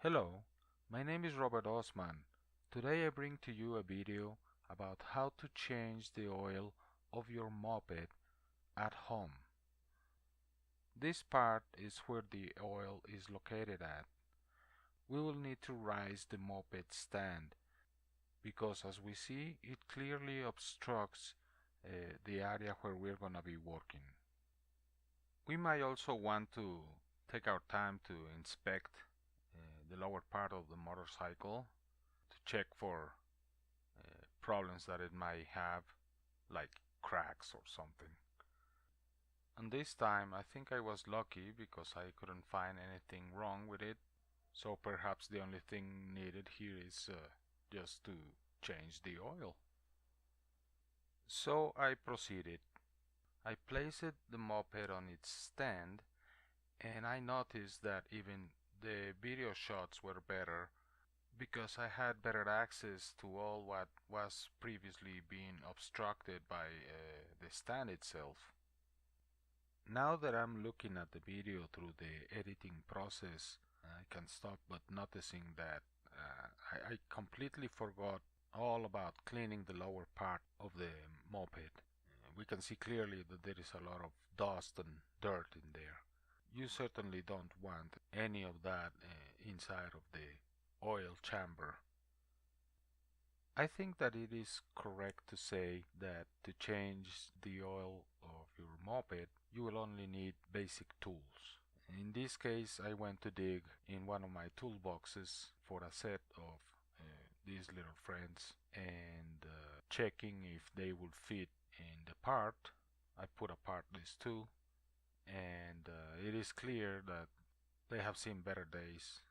Hello, my name is Robert Osman. Today I bring to you a video about how to change the oil of your moped at home. This part is where the oil is located at. We will need to raise the moped stand because, as we see, it clearly obstructs the area where we're going to be working. We might also want to take our time to inspect the lower part of the motorcycle to check for problems that it might have, like cracks or something. And this time I think I was lucky because I couldn't find anything wrong with it, so perhaps the only thing needed here is just to change the oil. So I proceeded. I placed the moped on its stand, and I noticed that even the video shots were better because I had better access to all what was previously being obstructed by the stand itself. Now that I'm looking at the video through the editing process, I can stop but noticing that I completely forgot all about cleaning the lower part of the moped. We can see clearly that there is a lot of dust and dirt in there. You certainly don't want any of that inside of the oil chamber. I think that it is correct to say that to change the oil of your moped, you will only need basic tools. In this case, I went to dig in one of my toolboxes for a set of these little friends and checking if they would fit in the part. I put apart these two, and it is clear that they have seen better days,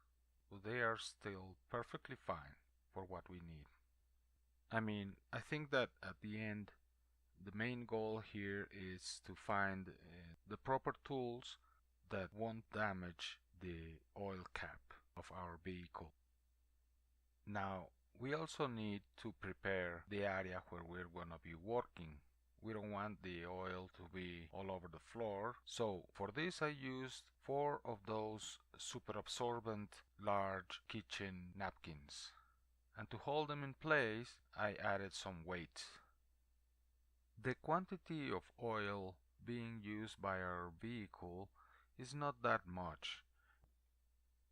but they are still perfectly fine for what we need. I mean, I think that at the end, the main goal here is to find the proper tools that won't damage the oil cap of our vehicle. Now, we also need to prepare the area where we're going to be working. We don't want the oil to be all over the floor, so for this I used 4 of those super absorbent large kitchen napkins. And to hold them in place, I added some weights. The quantity of oil being used by our vehicle is not that much.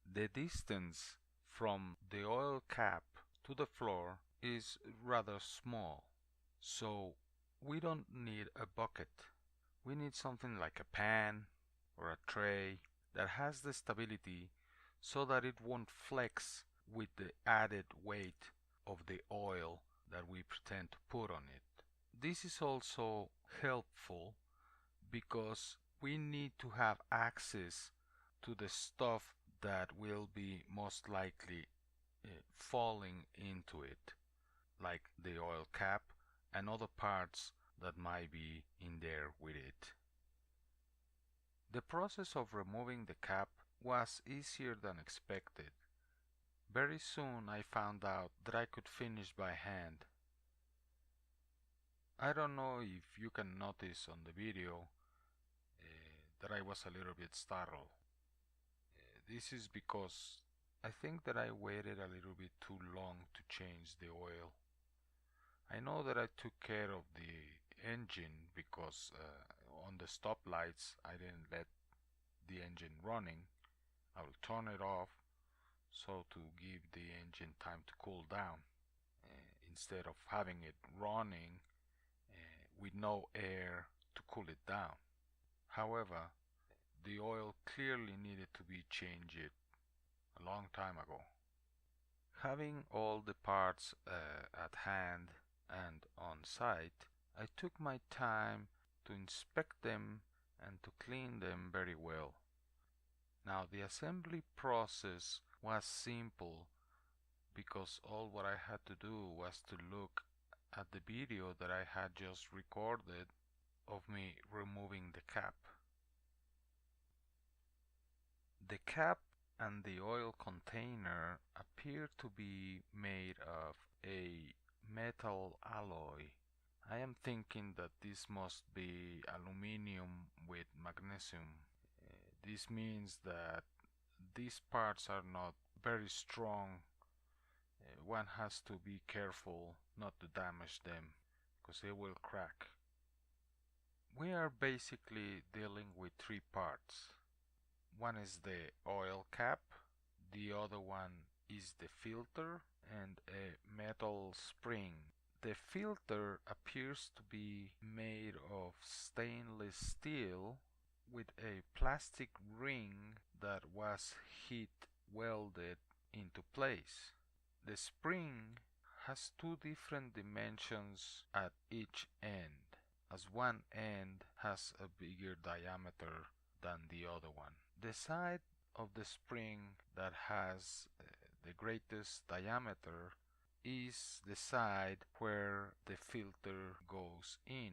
The distance from the oil cap to the floor is rather small, so we don't need a bucket. We need something like a pan or a tray that has the stability so that it won't flex with the added weight of the oil that we pretend to put on it. This is also helpful because we need to have access to the stuff that will be most likely falling into it, like the oil cap and other parts that might be in there with it. The process of removing the cap was easier than expected. Very soon I found out that I could finish by hand. I don't know if you can notice on the video that I was a little bit startled. This is because I think that I waited a little bit too long to change the oil. I know that I took care of the engine because on the stoplights I didn't let the engine running. I will turn it off so to give the engine time to cool down instead of having it running with no air to cool it down. However, the oil clearly needed to be changed a long time ago. Having all the parts at hand and on site, I took my time to inspect them and to clean them very well. Now, the assembly process was simple because all what I had to do was to look at the video that I had just recorded of me removing the cap. The cap and the oil container appear to be made of a metal alloy. I am thinking that this must be aluminum with magnesium. This means that these parts are not very strong. One has to be careful not to damage them because they will crack. We are basically dealing with three parts. One is the oil cap, the other one is the filter, and a metal spring. The filter appears to be made of stainless steel with a plastic ring that was heat welded into place. The spring has two different dimensions at each end, as one end has a bigger diameter than the other one. The side of the spring that has the greatest diameter is the side where the filter goes in.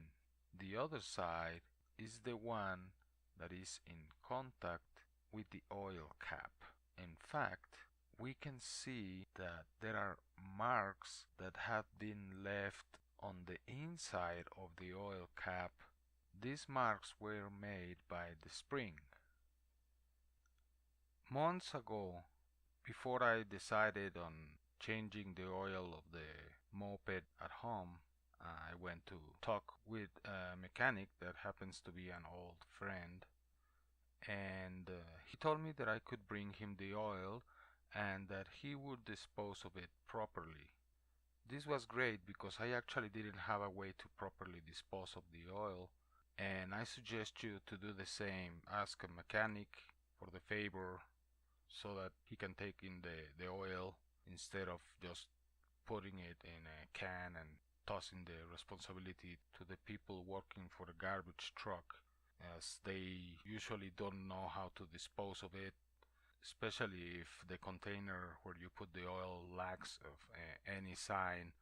The other side is the one that is in contact with the oil cap. In fact, we can see that there are marks that have been left on the inside of the oil cap. These marks were made by the spring. Months ago, before I decided on changing the oil of the moped at home, I went to talk with a mechanic that happens to be an old friend, and he told me that I could bring him the oil and that he would dispose of it properly. This was great because I actually didn't have a way to properly dispose of the oil, and I suggest you to do the same. Ask a mechanic for the favor so that he can take in the oil instead of just putting it in a can and tossing the responsibility to the people working for the garbage truck, as they usually don't know how to dispose of it, especially if the container where you put the oil lacks of any sign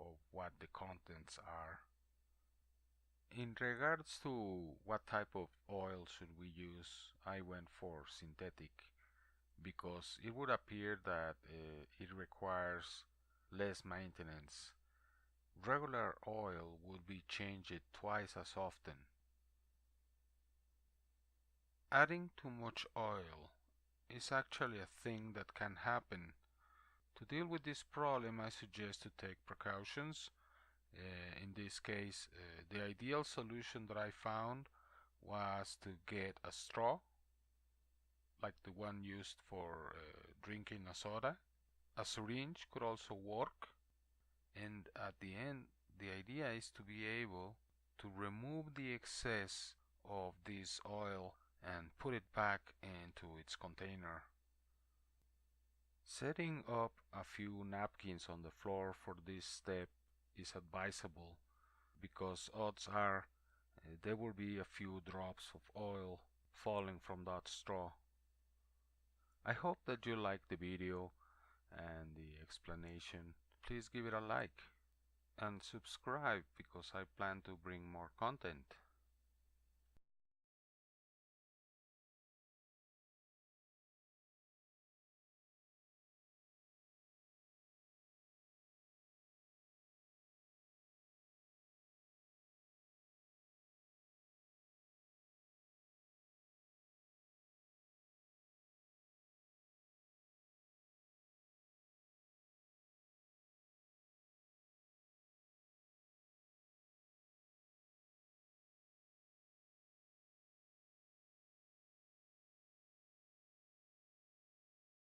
of what the contents are. In regards to what type of oil should we use, I went for synthetic because it would appear that it requires less maintenance. Regular oil would be changed twice as often. Adding too much oil is actually a thing that can happen. To deal with this problem, I suggest to take precautions. In this case, the ideal solution that I found was to get a straw, like the one used for drinking a soda. A syringe could also work, and at the end, the idea is to be able to remove the excess of this oil and put it back into its container. Setting up a few napkins on the floor for this step is advisable because odds are there will be a few drops of oil falling from that straw. I hope that you liked the video and the explanation. Please give it a like and subscribe because I plan to bring more content.